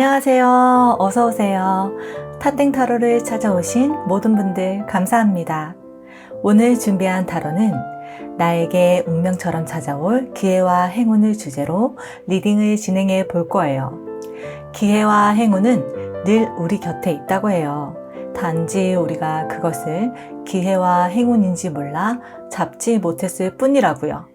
안녕하세요. 어서오세요. 타땡타로를 찾아오신 모든 분들 감사합니다. 오늘 준비한 타로는 나에게 운명처럼 찾아올 기회와 행운을 주제로 리딩을 진행해 볼 거예요. 기회와 행운은 늘 우리 곁에 있다고 해요. 단지 우리가 그것을 기회와 행운인지 몰라 잡지 못했을 뿐이라고요.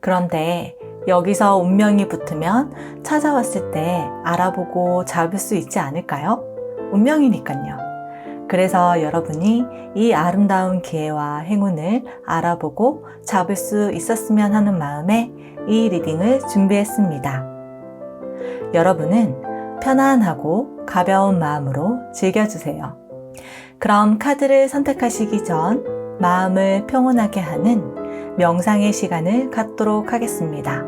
그런데 여기서 운명이 붙으면 찾아왔을 때 알아보고 잡을 수 있지 않을까요? 운명이니까요. 그래서 여러분이 이 아름다운 기회와 행운을 알아보고 잡을 수 있었으면 하는 마음에 이 리딩을 준비했습니다. 여러분은 편안하고 가벼운 마음으로 즐겨주세요. 그럼 카드를 선택하시기 전 마음을 평온하게 하는 명상의 시간을 갖도록 하겠습니다.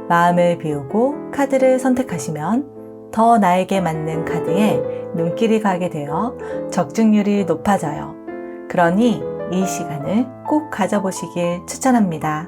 마음을 비우고 카드를 선택하시면 더 나에게 맞는 카드에 눈길이 가게 되어 적중률이 높아져요. 그러니 이 시간을 꼭 가져보시길 추천합니다.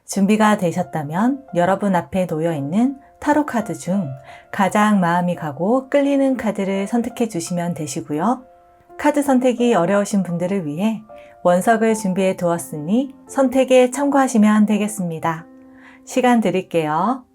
준비가 되셨다면 여러분 앞에 놓여있는 타로 카드 중 가장 마음이 가고 끌리는 카드를 선택해 주시면 되시고요. 카드 선택이 어려우신 분들을 위해 원석을 준비해 두었으니 선택에 참고하시면 되겠습니다. 시간 드릴게요.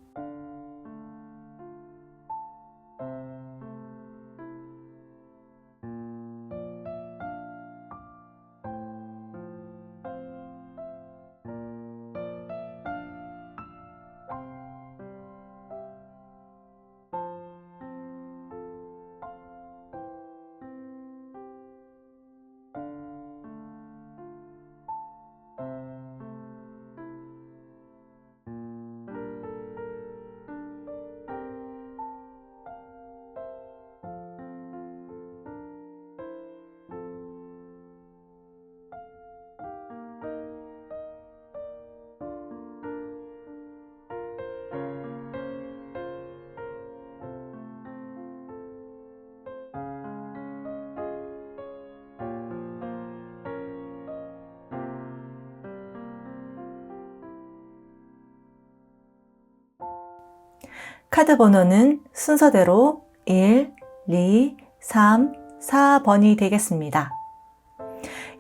카드 번호는 순서대로 1, 2, 3, 4번이 되겠습니다.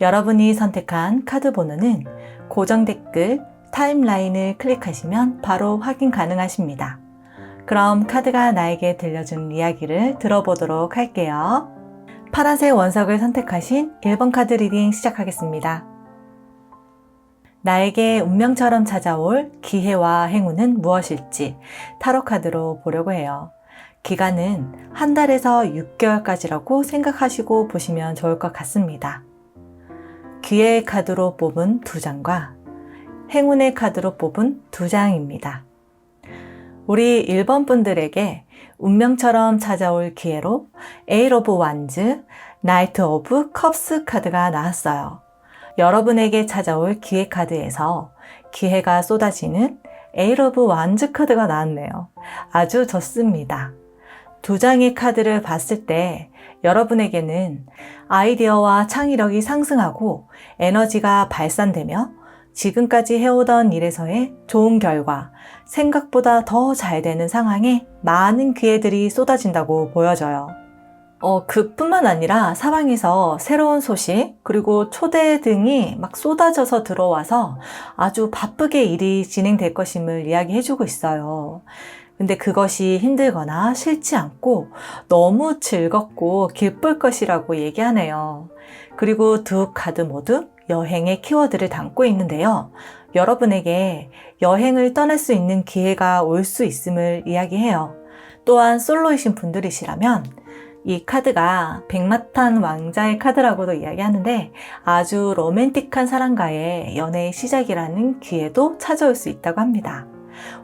여러분이 선택한 카드 번호는 고정 댓글 타임라인을 클릭하시면 바로 확인 가능하십니다. 그럼 카드가 나에게 들려준 이야기를 들어보도록 할게요. 파란색 원석을 선택하신 1번 카드 리딩 시작하겠습니다. 나에게 운명처럼 찾아올 기회와 행운은 무엇일지 타로 카드로 보려고 해요. 기간은 한 달에서 6개월까지라고 생각하시고 보시면 좋을 것 같습니다. 기회의 카드로 뽑은 2장과 행운의 카드로 뽑은 2장입니다. 우리 1번 분들에게 운명처럼 찾아올 기회로 에잇 오브 완즈, 나이트 오브 컵스 카드가 나왔어요. 여러분에게 찾아올 기회 카드에서 기회가 쏟아지는 에잇 오브 완즈 카드가 나왔네요. 아주 좋습니다. 2장의 카드를 봤을 때 여러분에게는 아이디어와 창의력이 상승하고 에너지가 발산되며 지금까지 해오던 일에서의 좋은 결과, 생각보다 더 잘 되는 상황에 많은 기회들이 쏟아진다고 보여져요. 그뿐만 아니라 사방에서 새로운 소식 그리고 초대 등이 막 쏟아져서 들어와서 아주 바쁘게 일이 진행될 것임을 이야기해주고 있어요. 근데 그것이 힘들거나 싫지 않고 너무 즐겁고 기쁠 것이라고 얘기하네요. 그리고 2 카드 모두 여행의 키워드를 담고 있는데요. 여러분에게 여행을 떠날 수 있는 기회가 올 수 있음을 이야기해요. 또한 솔로이신 분들이시라면 이 카드가 백마탄 왕자의 카드라고도 이야기하는데 아주 로맨틱한 사람과의 연애의 시작이라는 기회도 찾아올 수 있다고 합니다.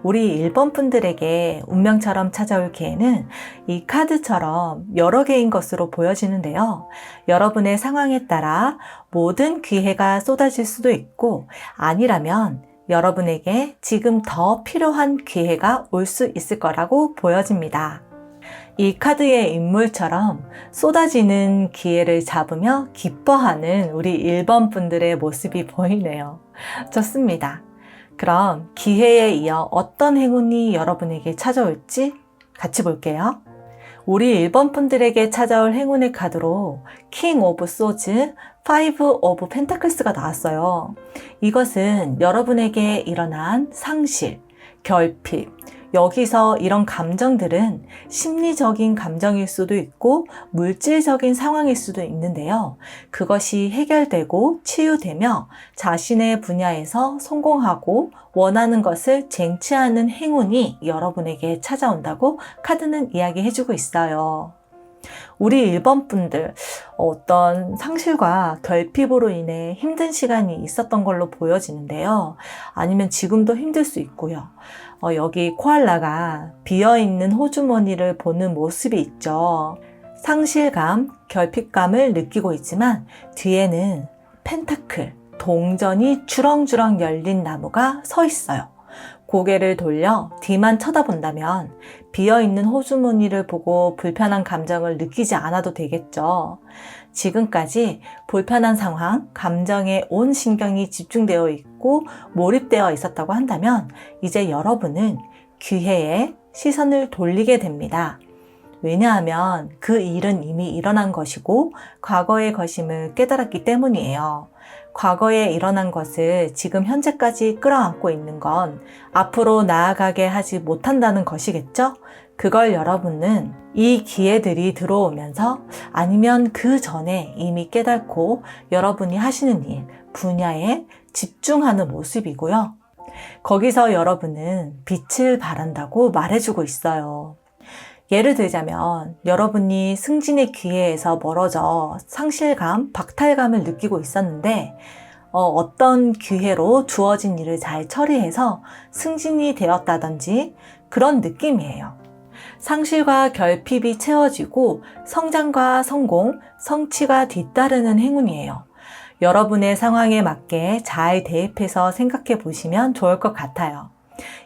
우리 1번 분들에게 운명처럼 찾아올 기회는 이 카드처럼 여러 개인 것으로 보여지는데요. 여러분의 상황에 따라 모든 기회가 쏟아질 수도 있고 아니라면 여러분에게 지금 더 필요한 기회가 올 수 있을 거라고 보여집니다. 이 카드의 인물처럼 쏟아지는 기회를 잡으며 기뻐하는 우리 1번 분들의 모습이 보이네요. 좋습니다. 그럼 기회에 이어 어떤 행운이 여러분에게 찾아올지 같이 볼게요. 우리 1번 분들에게 찾아올 행운의 카드로 킹 오브 소즈, 파이브 오브 펜타클스가 나왔어요. 이것은 여러분에게 일어난 상실, 결핍, 여기서 이런 감정들은 심리적인 감정일 수도 있고 물질적인 상황일 수도 있는데요. 그것이 해결되고 치유되며 자신의 분야에서 성공하고 원하는 것을 쟁취하는 행운이 여러분에게 찾아온다고 카드는 이야기해주고 있어요. 우리 1번 분들 어떤 상실과 결핍으로 인해 힘든 시간이 있었던 걸로 보여지는데요. 아니면 지금도 힘들 수 있고요. 여기 코알라가 비어있는 호주머니를 보는 모습이 있죠. 상실감, 결핍감을 느끼고 있지만 뒤에는 펜타클, 동전이 주렁주렁 열린 나무가 서 있어요. 고개를 돌려 뒤만 쳐다본다면 비어있는 호주머니를 보고 불편한 감정을 느끼지 않아도 되겠죠. 지금까지 불편한 상황, 감정에 온 신경이 집중되어 있고 몰입되어 있었다고 한다면 이제 여러분은 기회에 시선을 돌리게 됩니다. 왜냐하면 그 일은 이미 일어난 것이고 과거의 것임을 깨달았기 때문이에요. 과거에 일어난 것을 지금 현재까지 끌어안고 있는 건 앞으로 나아가게 하지 못한다는 것이겠죠? 그걸 여러분은 이 기회들이 들어오면서 아니면 그 전에 이미 깨닫고 여러분이 하시는 일, 분야에 집중하는 모습이고요. 거기서 여러분은 빛을 발한다고 말해주고 있어요. 예를 들자면 여러분이 승진의 기회에서 멀어져 상실감, 박탈감을 느끼고 있었는데 어떤 기회로 주어진 일을 잘 처리해서 승진이 되었다든지 그런 느낌이에요. 상실과 결핍이 채워지고 성장과 성공, 성취가 뒤따르는 행운이에요. 여러분의 상황에 맞게 잘 대입해서 생각해 보시면 좋을 것 같아요.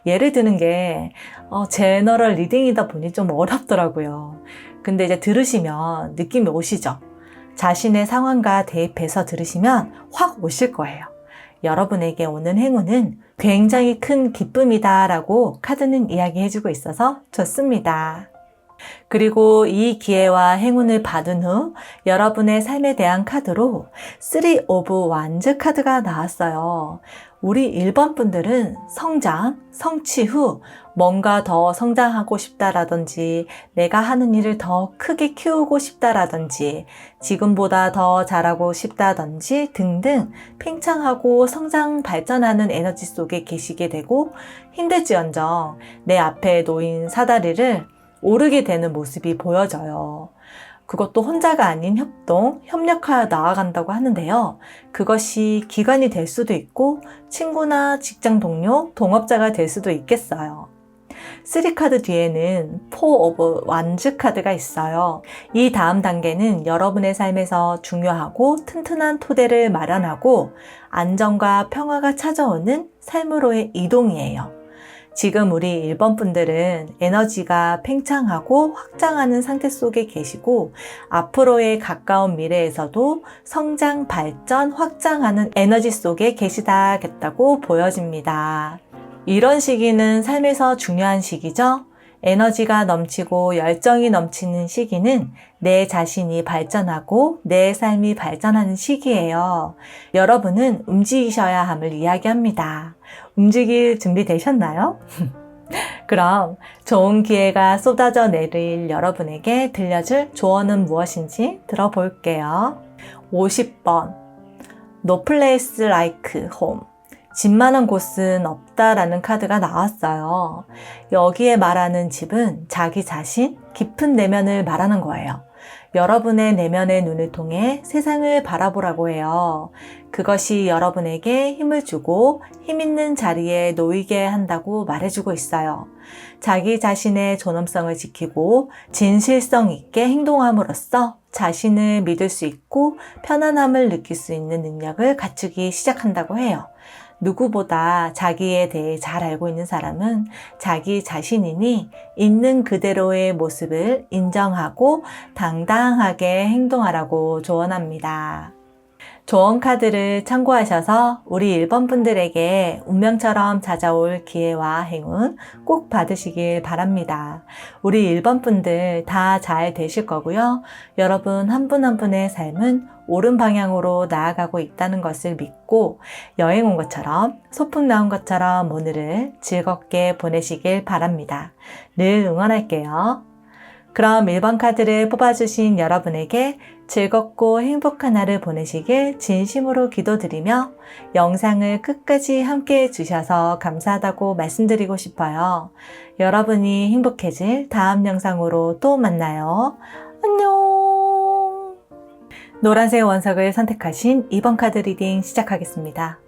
예를 드는 게 제너럴 리딩이다 보니 좀 어렵더라고요. 근데 이제 들으시면 느낌이 오시죠? 자신의 상황과 대입해서 들으시면 확 오실 거예요. 여러분에게 오는 행운은 굉장히 큰 기쁨이다 라고 카드는 이야기해주고 있어서 좋습니다. 그리고 이 기회와 행운을 받은 후 여러분의 삶에 대한 카드로 3 오브 완즈 카드가 나왔어요. 우리 1번 분들은 성장, 성취 후 뭔가 더 성장하고 싶다라든지 내가 하는 일을 더 크게 키우고 싶다라든지 지금보다 더 잘하고 싶다든지 등등 팽창하고 성장 발전하는 에너지 속에 계시게 되고 힘들지언정 내 앞에 놓인 사다리를 오르게 되는 모습이 보여져요. 그것도 혼자가 아닌 협동, 협력하여 나아간다고 하는데요. 그것이 기관이 될 수도 있고 친구나 직장 동료, 동업자가 될 수도 있겠어요. 3카드 뒤에는 4 오브 완즈 카드가 있어요. 이 다음 단계는 여러분의 삶에서 중요하고 튼튼한 토대를 마련하고 안정과 평화가 찾아오는 삶으로의 이동이에요. 지금 우리 1번 분들은 에너지가 팽창하고 확장하는 상태 속에 계시고 앞으로의 가까운 미래에서도 성장, 발전, 확장하는 에너지 속에 계시다겠다고 보여집니다. 이런 시기는 삶에서 중요한 시기죠. 에너지가 넘치고 열정이 넘치는 시기는 내 자신이 발전하고 내 삶이 발전하는 시기예요. 여러분은 움직이셔야 함을 이야기합니다. 움직일 준비 되셨나요? 그럼 좋은 기회가 쏟아져 내릴 여러분에게 들려줄 조언은 무엇인지 들어볼게요. 50번 No place like home. 집만한 곳은 없다라는 카드가 나왔어요. 여기에 말하는 집은 자기 자신, 깊은 내면을 말하는 거예요. 여러분의 내면의 눈을 통해 세상을 바라보라고 해요. 그것이 여러분에게 힘을 주고 힘 있는 자리에 놓이게 한다고 말해주고 있어요. 자기 자신의 존엄성을 지키고 진실성 있게 행동함으로써 자신을 믿을 수 있고 편안함을 느낄 수 있는 능력을 갖추기 시작한다고 해요. 누구보다 자기에 대해 잘 알고 있는 사람은 자기 자신이니 있는 그대로의 모습을 인정하고 당당하게 행동하라고 조언합니다. 조언 카드를 참고하셔서 우리 1번 분들에게 운명처럼 찾아올 기회와 행운 꼭 받으시길 바랍니다. 우리 1번 분들 다 잘 되실 거고요. 여러분 한 분 한 분의 삶은 옳은 방향으로 나아가고 있다는 것을 믿고 여행 온 것처럼 소풍 나온 것처럼 오늘을 즐겁게 보내시길 바랍니다. 늘 응원할게요. 그럼 1번 카드를 뽑아주신 여러분에게 즐겁고 행복한 하루 보내시길 진심으로 기도드리며 영상을 끝까지 함께 해주셔서 감사하다고 말씀드리고 싶어요. 여러분이 행복해질 다음 영상으로 또 만나요. 안녕! 노란색 원석을 선택하신 2번 카드 리딩 시작하겠습니다.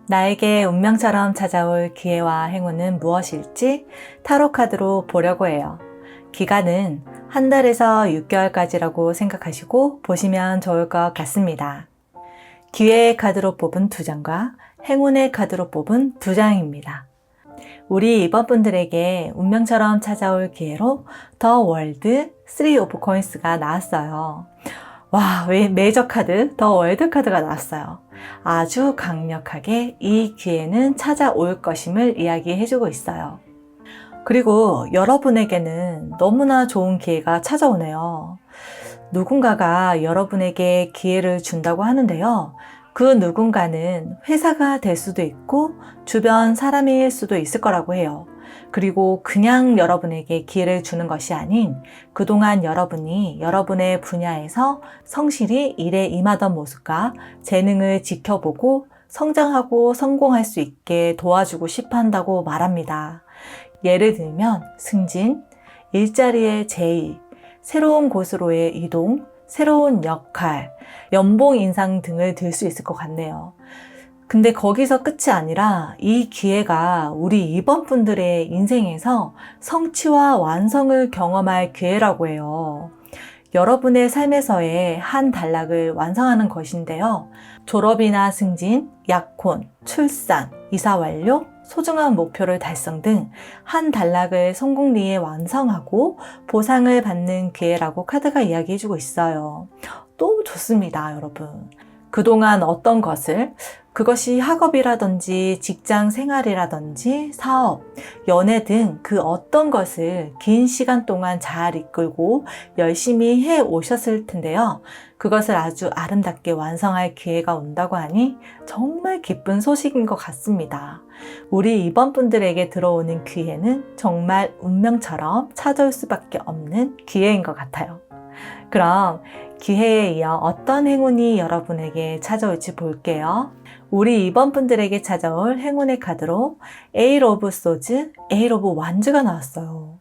나에게 운명처럼 찾아올 기회와 행운은 무엇일지 타로 카드로 보려고 해요. 기간은 한 달에서 6개월까지라고 생각하시고 보시면 좋을 것 같습니다. 기회의 카드로 뽑은 2장과 행운의 카드로 뽑은 2장입니다. 우리 2번 분들에게 운명처럼 찾아올 기회로 더 월드 3 오브 코인스가 나왔어요. 와, 왜 메이저 카드, 더 월드 카드가 나왔어요. 아주 강력하게 이 기회는 찾아올 것임을 이야기해주고 있어요. 그리고 여러분에게는 너무나 좋은 기회가 찾아오네요. 누군가가 여러분에게 기회를 준다고 하는데요. 그 누군가는 회사가 될 수도 있고 주변 사람일 수도 있을 거라고 해요. 그리고 그냥 여러분에게 기회를 주는 것이 아닌 그동안 여러분이 여러분의 분야에서 성실히 일에 임하던 모습과 재능을 지켜보고 성장하고 성공할 수 있게 도와주고 싶어 한다고 말합니다. 예를 들면 승진, 일자리의 제의, 새로운 곳으로의 이동, 새로운 역할, 연봉 인상 등을 들 수 있을 것 같네요. 근데 거기서 끝이 아니라 이 기회가 우리 2번 분들의 인생에서 성취와 완성을 경험할 기회라고 해요. 여러분의 삶에서의 한 단락을 완성하는 것인데요. 졸업이나 승진, 약혼, 출산, 이사 완료, 소중한 목표를 달성 등 한 단락을 성공리에 완성하고 보상을 받는 기회라고 카드가 이야기해주고 있어요. 너무 좋습니다, 여러분. 그동안 어떤 것을, 그것이 학업이라든지 직장 생활이라든지 사업, 연애 등 그 어떤 것을 긴 시간 동안 잘 이끌고 열심히 해 오셨을 텐데요. 그것을 아주 아름답게 완성할 기회가 온다고 하니 정말 기쁜 소식인 것 같습니다. 우리 2번 분들에게 들어오는 기회는 정말 운명처럼 찾아올 수밖에 없는 기회인 것 같아요. 그럼 기회에 이어 어떤 행운이 여러분에게 찾아올지 볼게요. 우리 2번 분들에게 찾아올 행운의 카드로 에잇 오브 소즈, 에잇 오브 완즈가 나왔어요.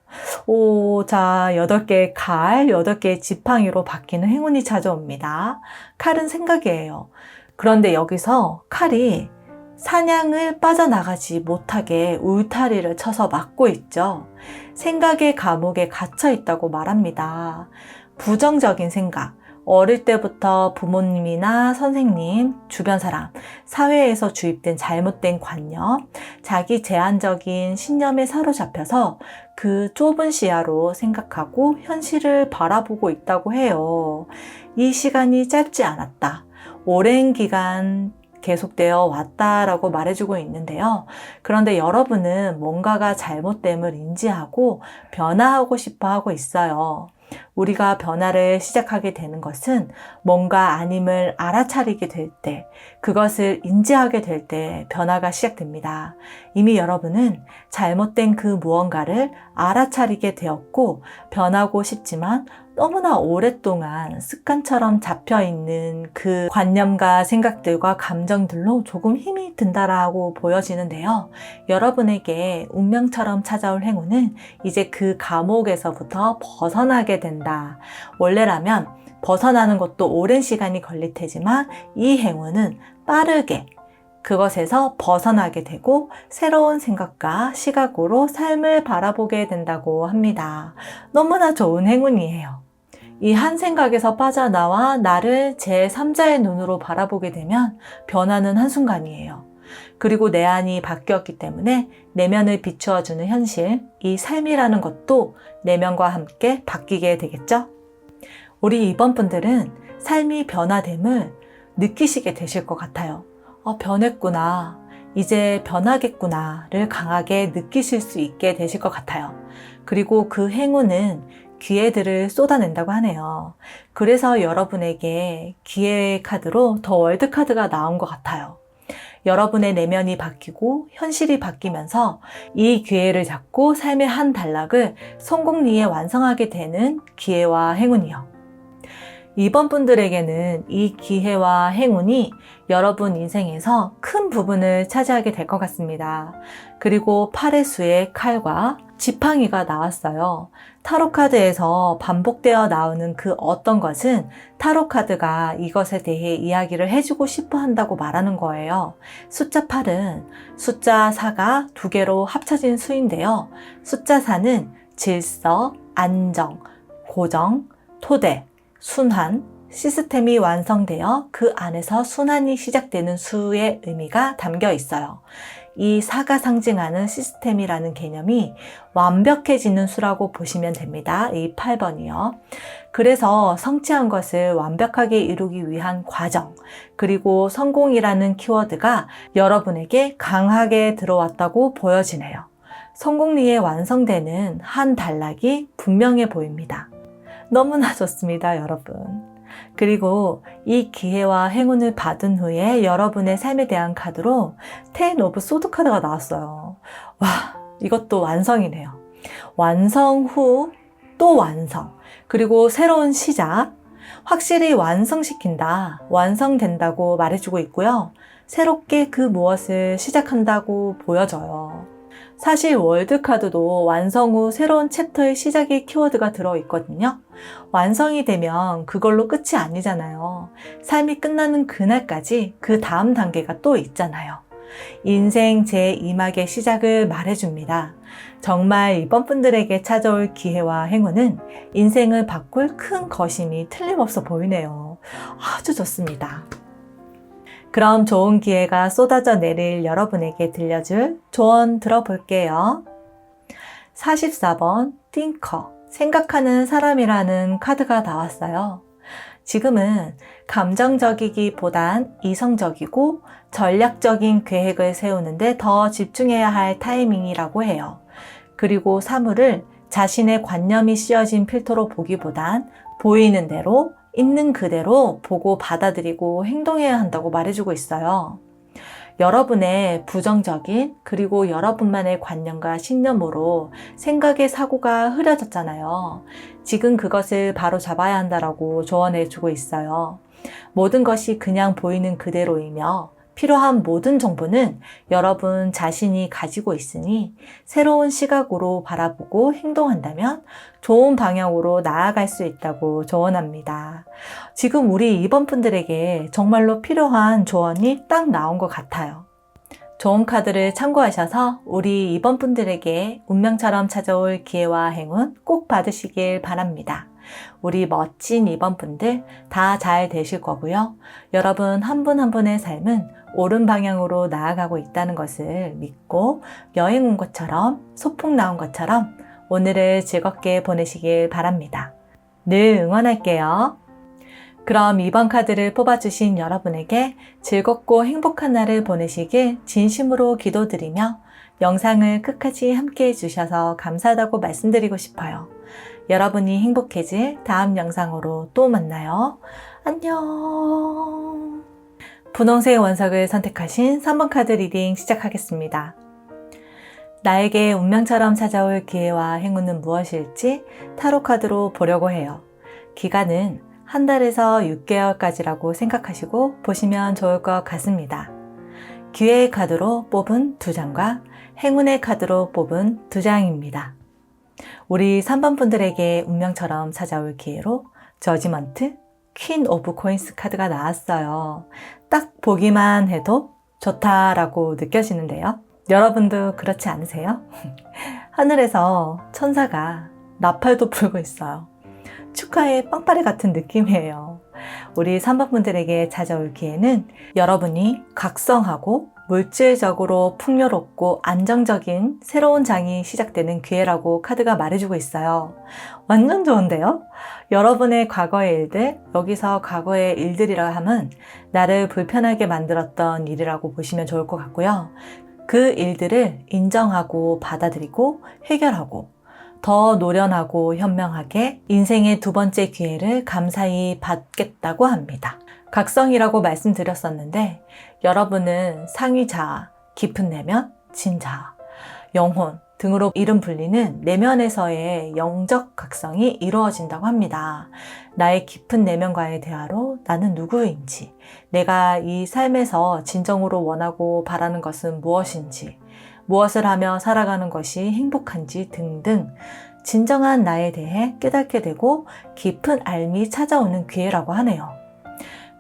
자, 8개의 칼, 8개의 지팡이로 바뀌는 행운이 찾아옵니다. 칼은 생각이에요. 그런데 여기서 칼이 사냥을 빠져나가지 못하게 울타리를 쳐서 막고 있죠. 생각의 감옥에 갇혀 있다고 말합니다. 부정적인 생각, 어릴 때부터 부모님이나 선생님, 주변 사람, 사회에서 주입된 잘못된 관념, 자기 제한적인 신념에 사로잡혀서 그 좁은 시야로 생각하고 현실을 바라보고 있다고 해요. 이 시간이 짧지 않았다. 오랜 기간 계속되어 왔다라고 말해주고 있는데요. 그런데 여러분은 뭔가가 잘못됨을 인지하고 변화하고 싶어 하고 있어요. 우리가 변화를 시작하게 되는 것은 뭔가 아님을 알아차리게 될 때, 그것을 인지하게 될 때 변화가 시작됩니다. 이미 여러분은 잘못된 그 무언가를 알아차리게 되었고 변하고 싶지만 너무나 오랫동안 습관처럼 잡혀있는 그 관념과 생각들과 감정들로 조금 힘이 든다라고 보여지는데요. 여러분에게 운명처럼 찾아올 행운은 이제 그 감옥에서부터 벗어나게 된다. 된다. 원래라면 벗어나는 것도 오랜 시간이 걸릴 테지만 이 행운은 빠르게 그것에서 벗어나게 되고 새로운 생각과 시각으로 삶을 바라보게 된다고 합니다. 너무나 좋은 행운이에요. 이 한 생각에서 빠져나와 나를 제3자의 눈으로 바라보게 되면 변하는 한순간이에요. 그리고 내 안이 바뀌었기 때문에 내면을 비추어주는 현실, 이 삶이라는 것도 내면과 함께 바뀌게 되겠죠? 우리 이번 분들은 삶이 변화됨을 느끼시게 되실 것 같아요. 변했구나. 이제 변하겠구나를 강하게 느끼실 수 있게 되실 것 같아요. 그리고 그 행운은 기회들을 쏟아낸다고 하네요. 그래서 여러분에게 기회의 카드로 더 월드 카드가 나온 것 같아요. 여러분의 내면이 바뀌고 현실이 바뀌면서 이 기회를 잡고 삶의 한 단락을 성공리에 완성하게 되는 기회와 행운이요. 이번 분들에게는 이 기회와 행운이 여러분 인생에서 큰 부분을 차지하게 될 것 같습니다. 그리고 8의 수의 칼과 지팡이가 나왔어요. 타로카드에서 반복되어 나오는 그 어떤 것은 타로카드가 이것에 대해 이야기를 해주고 싶어 한다고 말하는 거예요. 숫자 8은 숫자 4가 두 개로 합쳐진 수인데요. 숫자 4는 질서, 안정, 고정, 토대, 순환, 시스템이 완성되어 그 안에서 순환이 시작되는 수의 의미가 담겨 있어요. 이 4가 상징하는 시스템이라는 개념이 완벽해지는 수라고 보시면 됩니다. 이 8번이요. 그래서 성취한 것을 완벽하게 이루기 위한 과정, 그리고 성공이라는 키워드가 여러분에게 강하게 들어왔다고 보여지네요. 성공리에 완성되는 한 단락이 분명해 보입니다. 너무나 좋습니다, 여러분. 그리고 이 기회와 행운을 받은 후에 여러분의 삶에 대한 카드로 10 오브 소드 카드가 나왔어요. 와, 이것도 완성이네요. 완성 후 또 완성, 그리고 새로운 시작, 확실히 완성시킨다, 완성된다고 말해주고 있고요. 새롭게 그 무엇을 시작한다고 보여져요. 사실 월드카드도 완성 후 새로운 챕터의 시작의 키워드가 들어있거든요. 완성이 되면 그걸로 끝이 아니잖아요. 삶이 끝나는 그날까지 그 다음 단계가 또 있잖아요. 인생 제2막의 시작을 말해줍니다. 정말 이번 분들에게 찾아올 기회와 행운은 인생을 바꿀 큰 거심이 틀림없어 보이네요. 아주 좋습니다. 그럼 좋은 기회가 쏟아져 내릴 여러분에게 들려줄 조언 들어볼게요. 44번 띵커, 생각하는 사람이라는 카드가 나왔어요. 지금은 감정적이기보단 이성적이고 전략적인 계획을 세우는데 더 집중해야 할 타이밍이라고 해요. 그리고 사물을 자신의 관념이 씌워진 필터로 보기보단 보이는 대로 있는 그대로 보고 받아들이고 행동해야 한다고 말해주고 있어요. 여러분의 부정적인 그리고 여러분만의 관념과 신념으로 생각의 사고가 흐려졌잖아요. 지금 그것을 바로 잡아야 한다라고 조언해주고 있어요. 모든 것이 그냥 보이는 그대로이며 필요한 모든 정보는 여러분 자신이 가지고 있으니 새로운 시각으로 바라보고 행동한다면 좋은 방향으로 나아갈 수 있다고 조언합니다. 지금 우리 이번 분들에게 정말로 필요한 조언이 딱 나온 것 같아요. 좋은 카드를 참고하셔서 우리 이번 분들에게 운명처럼 찾아올 기회와 행운 꼭 받으시길 바랍니다. 우리 멋진 이번 분들 다 잘 되실 거고요. 여러분 한 분 한 분의 삶은 옳은 방향으로 나아가고 있다는 것을 믿고 여행 온 것처럼 소풍 나온 것처럼 오늘을 즐겁게 보내시길 바랍니다. 늘 응원할게요. 그럼 이번 카드를 뽑아주신 여러분에게 즐겁고 행복한 날을 보내시길 진심으로 기도드리며 영상을 끝까지 함께 해주셔서 감사하다고 말씀드리고 싶어요. 여러분이 행복해질 다음 영상으로 또 만나요. 안녕. 분홍색 원석을 선택하신 3번 카드 리딩 시작하겠습니다. 나에게 운명처럼 찾아올 기회와 행운은 무엇일지 타로 카드로 보려고 해요. 기간은 한 달에서 6개월까지라고 생각하시고 보시면 좋을 것 같습니다. 기회의 카드로 뽑은 2장과 행운의 카드로 뽑은 2장입니다. 우리 3번 분들에게 운명처럼 찾아올 기회로 저지먼트 퀸 오브 코인스 카드가 나왔어요. 딱 보기만 해도 좋다라고 느껴지는데요. 여러분도 그렇지 않으세요? 하늘에서 천사가 나팔도 불고 있어요. 축하의 빵빠레 같은 느낌이에요. 우리 3번 분들에게 찾아올 기회는 여러분이 각성하고 물질적으로 풍요롭고 안정적인 새로운 장이 시작되는 기회라고 카드가 말해주고 있어요. 완전 좋은데요? 여러분의 과거의 일들, 여기서 과거의 일들이라 함은 나를 불편하게 만들었던 일이라고 보시면 좋을 것 같고요. 그 일들을 인정하고 받아들이고 해결하고 더 노련하고 현명하게 인생의 두 번째 기회를 감사히 받겠다고 합니다. 각성이라고 말씀드렸었는데 여러분은 상위 자아, 깊은 내면, 진자아, 영혼 등으로 이름 불리는 내면에서의 영적 각성이 이루어진다고 합니다. 나의 깊은 내면과의 대화로 나는 누구인지, 내가 이 삶에서 진정으로 원하고 바라는 것은 무엇인지, 무엇을 하며 살아가는 것이 행복한지 등등 진정한 나에 대해 깨닫게 되고 깊은 알미 찾아오는 기회라고 하네요.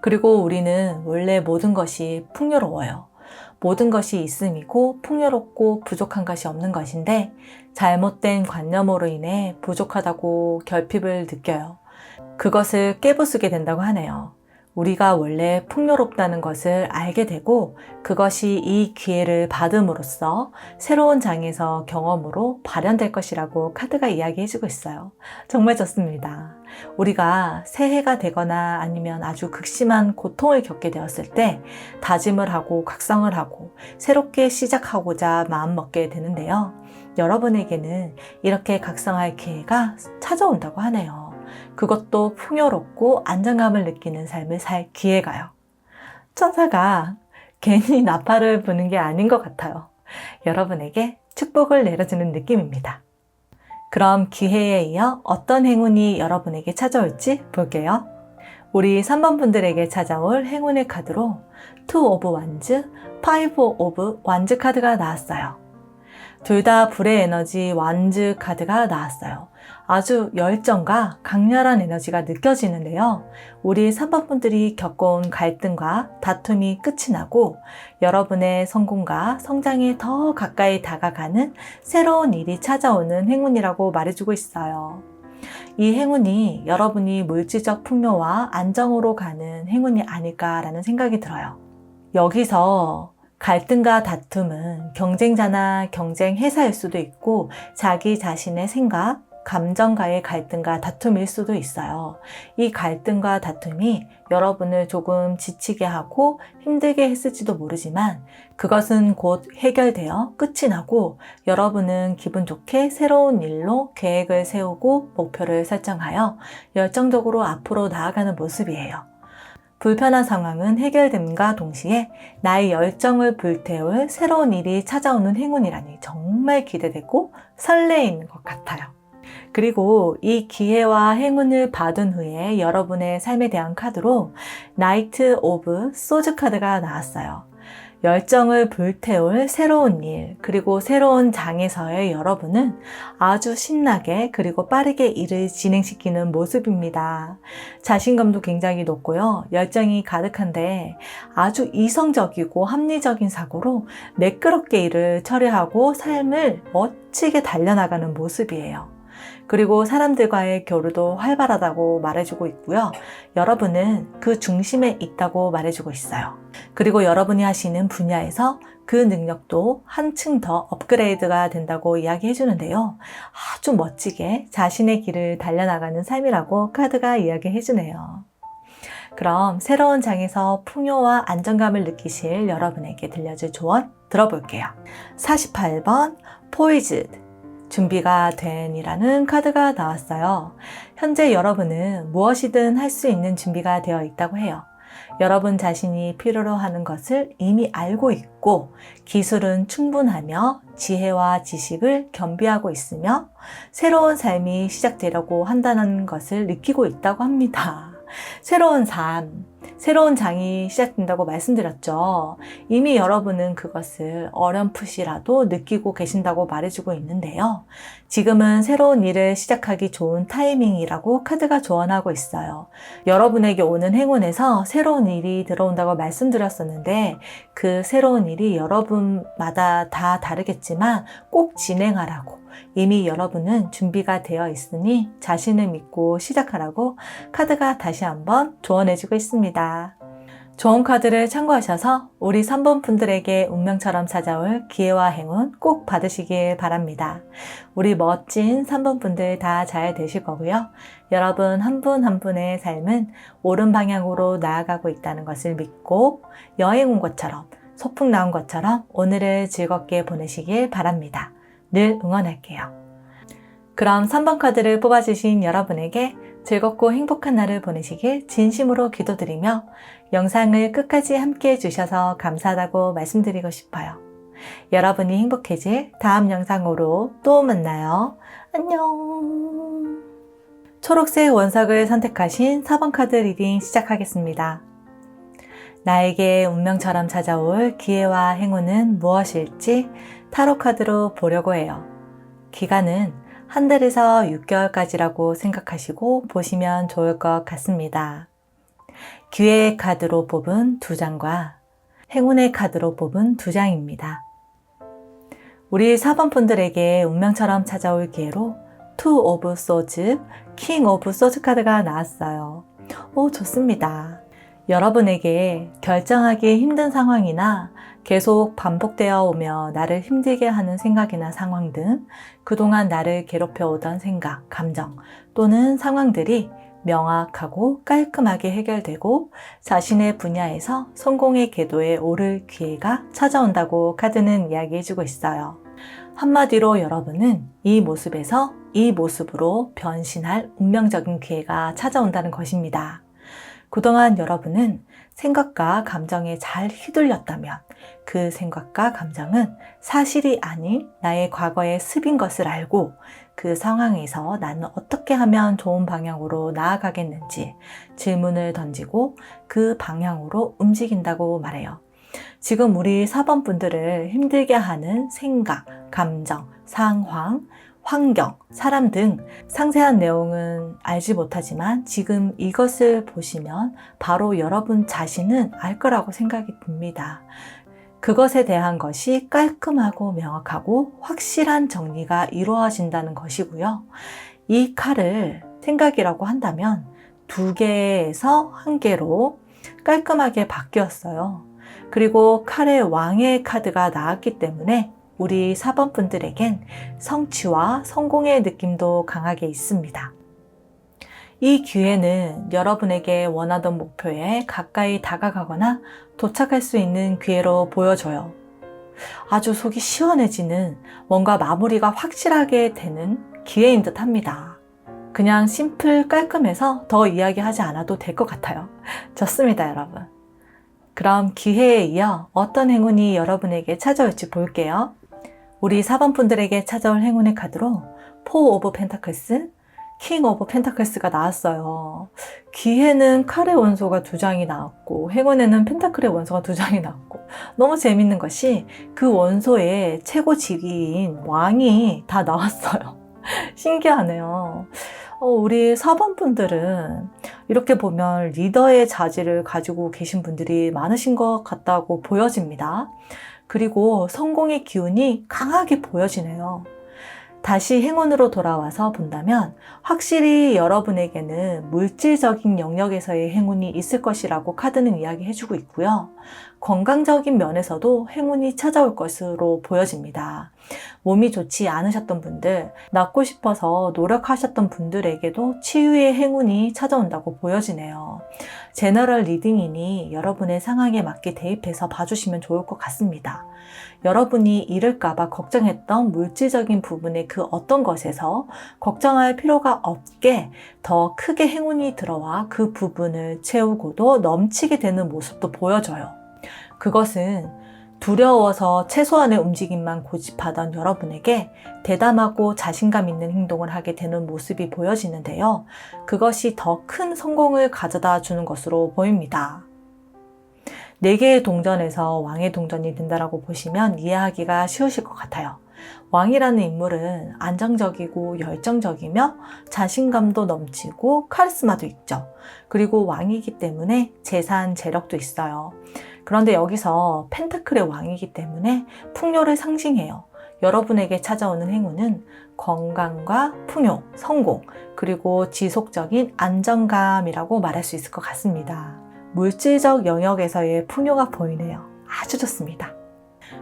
그리고 우리는 원래 모든 것이 풍요로워요. 모든 것이 있음이고 풍요롭고 부족한 것이 없는 것인데 잘못된 관념으로 인해 부족하다고 결핍을 느껴요. 그것을 깨부수게 된다고 하네요. 우리가 원래 풍요롭다는 것을 알게 되고 그것이 이 기회를 받음으로써 새로운 장에서 경험으로 발현될 것이라고 카드가 이야기해주고 있어요. 정말 좋습니다. 우리가 새해가 되거나 아니면 아주 극심한 고통을 겪게 되었을 때 다짐을 하고 각성을 하고 새롭게 시작하고자 마음먹게 되는데요. 여러분에게는 이렇게 각성할 기회가 찾아온다고 하네요. 그것도 풍요롭고 안정감을 느끼는 삶을 살 기회가요. 천사가 괜히 나팔을 부는 게 아닌 것 같아요. 여러분에게 축복을 내려주는 느낌입니다. 그럼 기회에 이어 어떤 행운이 여러분에게 찾아올지 볼게요. 우리 3번 분들에게 찾아올 행운의 카드로 2 오브 완즈, 5 오브 완즈 카드가 나왔어요. 둘 다 불의 에너지 완즈 카드가 나왔어요. 아주 열정과 강렬한 에너지가 느껴지는데요. 우리 3번 분들이 겪어온 갈등과 다툼이 끝이 나고 여러분의 성공과 성장에 더 가까이 다가가는 새로운 일이 찾아오는 행운이라고 말해주고 있어요. 이 행운이 여러분이 물질적 풍요와 안정으로 가는 행운이 아닐까라는 생각이 들어요. 여기서 갈등과 다툼은 경쟁자나 경쟁 회사일 수도 있고 자기 자신의 생각, 감정과의 갈등과 다툼일 수도 있어요. 이 갈등과 다툼이 여러분을 조금 지치게 하고 힘들게 했을지도 모르지만 그것은 곧 해결되어 끝이 나고 여러분은 기분 좋게 새로운 일로 계획을 세우고 목표를 설정하여 열정적으로 앞으로 나아가는 모습이에요. 불편한 상황은 해결됨과 동시에 나의 열정을 불태울 새로운 일이 찾아오는 행운이라니 정말 기대되고 설레이는 것 같아요. 그리고 이 기회와 행운을 받은 후에 여러분의 삶에 대한 카드로 나이트 오브 소즈 카드가 나왔어요. 열정을 불태울 새로운 일, 그리고 새로운 장에서의 여러분은 아주 신나게 그리고 빠르게 일을 진행시키는 모습입니다. 자신감도 굉장히 높고요. 열정이 가득한데 아주 이성적이고 합리적인 사고로 매끄럽게 일을 처리하고 삶을 멋지게 달려나가는 모습이에요. 그리고 사람들과의 교류도 활발하다고 말해주고 있고요. 여러분은 그 중심에 있다고 말해주고 있어요. 그리고 여러분이 하시는 분야에서 그 능력도 한층 더 업그레이드가 된다고 이야기해 주는데요. 아주 멋지게 자신의 길을 달려나가는 삶이라고 카드가 이야기해 주네요. 그럼 새로운 장에서 풍요와 안정감을 느끼실 여러분에게 들려줄 조언 들어볼게요. 48번 포이즈드 준비가 된이라는 카드가 나왔어요. 현재 여러분은 무엇이든 할 수 있는 준비가 되어 있다고 해요. 여러분 자신이 필요로 하는 것을 이미 알고 있고 기술은 충분하며 지혜와 지식을 겸비하고 있으며 새로운 삶이 시작되려고 한다는 것을 느끼고 있다고 합니다. 새로운 삶, 새로운 장이 시작된다고 말씀드렸죠. 이미 여러분은 그것을 어렴풋이라도 느끼고 계신다고 말해주고 있는데요. 지금은 새로운 일을 시작하기 좋은 타이밍이라고 카드가 조언하고 있어요. 여러분에게 오는 행운에서 새로운 일이 들어온다고 말씀드렸었는데 그 새로운 일이 여러분마다 다 다르겠지만 꼭 진행하라고, 이미 여러분은 준비가 되어 있으니 자신을 믿고 시작하라고 카드가 다시 한번 조언해주고 있습니다. 좋은 카드를 참고하셔서 우리 3번 분들에게 운명처럼 찾아올 기회와 행운 꼭 받으시길 바랍니다. 우리 멋진 3번 분들 다 잘 되실 거고요. 여러분 한 분 한 분의 삶은 옳은 방향으로 나아가고 있다는 것을 믿고 여행 온 것처럼, 소풍 나온 것처럼 오늘을 즐겁게 보내시길 바랍니다. 늘 응원할게요. 그럼 3번 카드를 뽑아주신 여러분에게 즐겁고 행복한 날을 보내시길 진심으로 기도드리며 영상을 끝까지 함께 해주셔서 감사하다고 말씀드리고 싶어요. 여러분이 행복해질 다음 영상으로 또 만나요. 안녕. 초록색 원석을 선택하신 4번 카드 리딩 시작하겠습니다. 나에게 운명처럼 찾아올 기회와 행운은 무엇일지 타로 카드로 보려고 해요. 기간은 한 달에서 6개월까지라고 생각하시고 보시면 좋을 것 같습니다. 기회의 카드로 뽑은 2장과 행운의 카드로 뽑은 2장입니다. 우리 4번 분들에게 운명처럼 찾아올 기회로 Two of Swords, King of Swords 카드가 나왔어요. 오, 좋습니다. 여러분에게 결정하기 힘든 상황이나 계속 반복되어 오며 나를 힘들게 하는 생각이나 상황 등 그동안 나를 괴롭혀 오던 생각, 감정 또는 상황들이 명확하고 깔끔하게 해결되고 자신의 분야에서 성공의 궤도에 오를 기회가 찾아온다고 카드는 이야기해주고 있어요. 한마디로 여러분은 이 모습에서 이 모습으로 변신할 운명적인 기회가 찾아온다는 것입니다. 그동안 여러분은 생각과 감정에 잘 휘둘렸다면 그 생각과 감정은 사실이 아닌 나의 과거의 습인 것을 알고 그 상황에서 나는 어떻게 하면 좋은 방향으로 나아가겠는지 질문을 던지고 그 방향으로 움직인다고 말해요. 지금 우리 4번 분들을 힘들게 하는 생각, 감정, 상황, 환경, 사람 등 상세한 내용은 알지 못하지만 지금 이것을 보시면 바로 여러분 자신은 알 거라고 생각이 듭니다. 그것에 대한 것이 깔끔하고 명확하고 확실한 정리가 이루어진다는 것이고요. 이 칼을 생각이라고 한다면 2개에서 1개로 깔끔하게 바뀌었어요. 그리고 칼의 왕의 카드가 나왔기 때문에 우리 4번 분들에겐 성취와 성공의 느낌도 강하게 있습니다. 이 기회는 여러분에게 원하던 목표에 가까이 다가가거나 도착할 수 있는 기회로 보여져요. 아주 속이 시원해지는, 뭔가 마무리가 확실하게 되는 기회인 듯 합니다. 그냥 심플 깔끔해서 더 이야기하지 않아도 될 것 같아요. 좋습니다, 여러분. 그럼 기회에 이어 어떤 행운이 여러분에게 찾아올지 볼게요. 우리 4번 분들에게 찾아올 행운의 카드로 Four of Pentacles, King of Pentakels가 나왔어요. 기회는 칼의 원소가 2장이 나왔고 행운에는 펜타클의 원소가 2장이 나왔고 너무 재밌는 것이 그 원소의 최고 직위인 왕이 다 나왔어요. 신기하네요. 우리 4번 분들은 이렇게 보면 리더의 자질을 가지고 계신 분들이 많으신 것 같다고 보여집니다. 그리고 성공의 기운이 강하게 보여지네요. 다시 행운으로 돌아와서 본다면 확실히 여러분에게는 물질적인 영역에서의 행운이 있을 것이라고 카드는 이야기해주고 있고요. 건강적인 면에서도 행운이 찾아올 것으로 보여집니다. 몸이 좋지 않으셨던 분들, 낫고 싶어서 노력하셨던 분들에게도 치유의 행운이 찾아온다고 보여지네요. 제너럴 리딩이니 여러분의 상황에 맞게 대입해서 봐주시면 좋을 것 같습니다. 여러분이 잃을까봐 걱정했던 물질적인 부분의 그 어떤 것에서 걱정할 필요가 없게 더 크게 행운이 들어와 그 부분을 채우고도 넘치게 되는 모습도 보여져요. 그것은 두려워서 최소한의 움직임만 고집하던 여러분에게 대담하고 자신감 있는 행동을 하게 되는 모습이 보여지는데요. 그것이 더 큰 성공을 가져다 주는 것으로 보입니다. 4개의 동전에서 왕의 동전이 된다라고 보시면 이해하기가 쉬우실 것 같아요. 왕이라는 인물은 안정적이고 열정적이며 자신감도 넘치고 카리스마도 있죠. 그리고 왕이기 때문에 재산, 재력도 있어요. 그런데 여기서 펜타클의 왕이기 때문에 풍요를 상징해요. 여러분에게 찾아오는 행운은 건강과 풍요, 성공, 그리고 지속적인 안정감이라고 말할 수 있을 것 같습니다. 물질적 영역에서의 풍요가 보이네요. 아주 좋습니다.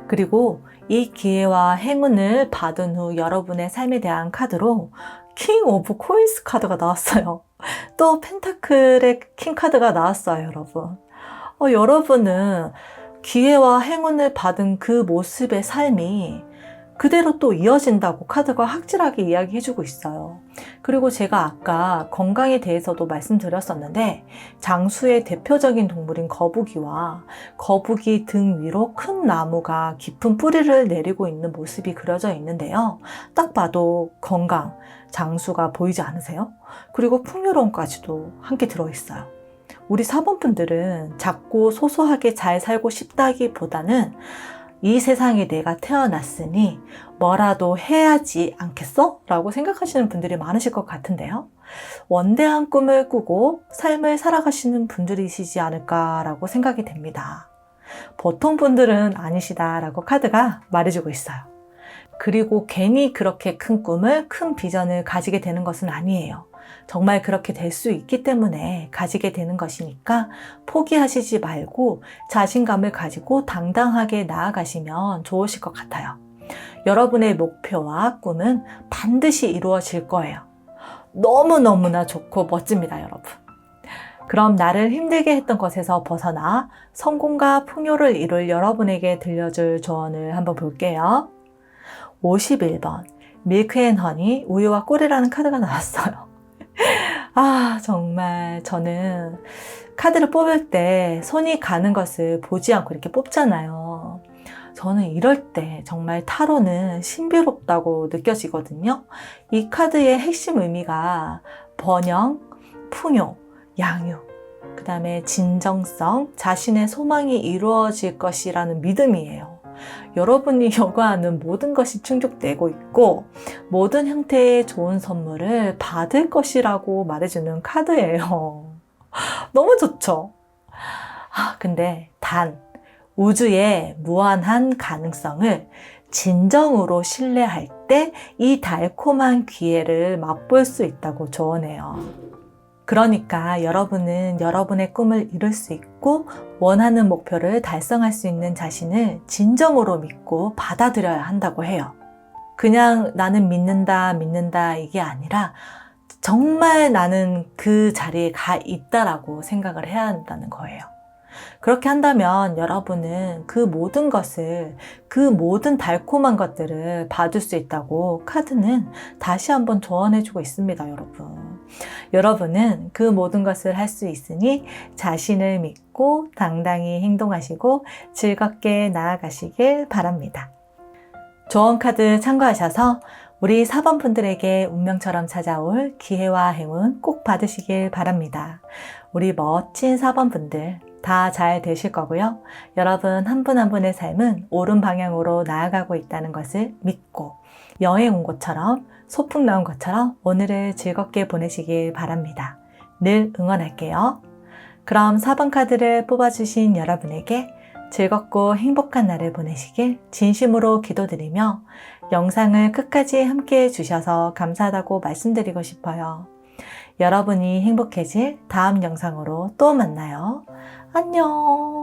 그리고 이 기회와 행운을 받은 후 여러분의 삶에 대한 카드로 킹 오브 코인스 카드가 나왔어요. 또 펜타클의 킹 카드가 나왔어요, 여러분. 여러분은 기회와 행운을 받은 그 모습의 삶이 그대로 또 이어진다고 카드가 확실하게 이야기해주고 있어요. 그리고 제가 아까 건강에 대해서도 말씀드렸었는데 장수의 대표적인 동물인 거북이와 거북이 등 위로 큰 나무가 깊은 뿌리를 내리고 있는 모습이 그려져 있는데요. 딱 봐도 건강, 장수가 보이지 않으세요? 그리고 풍요로움까지도 함께 들어있어요. 우리 4번 분들은 작고 소소하게 잘 살고 싶다기보다는 이 세상에 내가 태어났으니 뭐라도 해야지 않겠어? 라고 생각하시는 분들이 많으실 것 같은데요. 원대한 꿈을 꾸고 삶을 살아가시는 분들이시지 않을까라고 생각이 됩니다. 보통 분들은 아니시다라고 카드가 말해주고 있어요. 그리고 괜히 그렇게 큰 꿈을, 큰 비전을 가지게 되는 것은 아니에요. 정말 그렇게 될 수 있기 때문에 가지게 되는 것이니까 포기하시지 말고 자신감을 가지고 당당하게 나아가시면 좋으실 것 같아요. 여러분의 목표와 꿈은 반드시 이루어질 거예요. 너무너무나 좋고 멋집니다, 여러분. 그럼 나를 힘들게 했던 것에서 벗어나 성공과 풍요를 이룰 여러분에게 들려줄 조언을 한번 볼게요. 51번 밀크앤허니 우유와 꿀이라는 카드가 나왔어요. 정말 저는 카드를 뽑을 때 손이 가는 것을 보지 않고 이렇게 뽑잖아요. 저는 이럴 때 정말 타로는 신비롭다고 느껴지거든요. 이 카드의 핵심 의미가 번영, 풍요, 양육, 그 다음에 진정성, 자신의 소망이 이루어질 것이라는 믿음이에요. 여러분이 요구하는 모든 것이 충족되고 있고 모든 형태의 좋은 선물을 받을 것이라고 말해주는 카드예요. 너무 좋죠? 근데 단 우주의 무한한 가능성을 진정으로 신뢰할 때 이 달콤한 기회를 맛볼 수 있다고 조언해요. 그러니까 여러분은 여러분의 꿈을 이룰 수 있고 원하는 목표를 달성할 수 있는 자신을 진정으로 믿고 받아들여야 한다고 해요. 그냥 나는 믿는다 이게 아니라 정말 나는 그 자리에 가 있다라고 생각을 해야 한다는 거예요. 그렇게 한다면 여러분은 그 모든 것을, 그 모든 달콤한 것들을 받을 수 있다고 카드는 다시 한번 조언해주고 있습니다, 여러분. 여러분은 그 모든 것을 할 수 있으니 자신을 믿고 당당히 행동하시고 즐겁게 나아가시길 바랍니다. 조언 카드 참고하셔서 우리 4번 분들에게 운명처럼 찾아올 기회와 행운 꼭 받으시길 바랍니다. 우리 멋진 4번 분들 다 잘 되실 거고요. 여러분 한 분 한 분의 삶은 옳은 방향으로 나아가고 있다는 것을 믿고 여행 온 것처럼 소풍 나온 것처럼 오늘을 즐겁게 보내시길 바랍니다. 늘 응원할게요. 그럼 4번 카드를 뽑아주신 여러분에게 즐겁고 행복한 날을 보내시길 진심으로 기도드리며 영상을 끝까지 함께 해주셔서 감사하다고 말씀드리고 싶어요. 여러분이 행복해질 다음 영상으로 또 만나요. 안녕.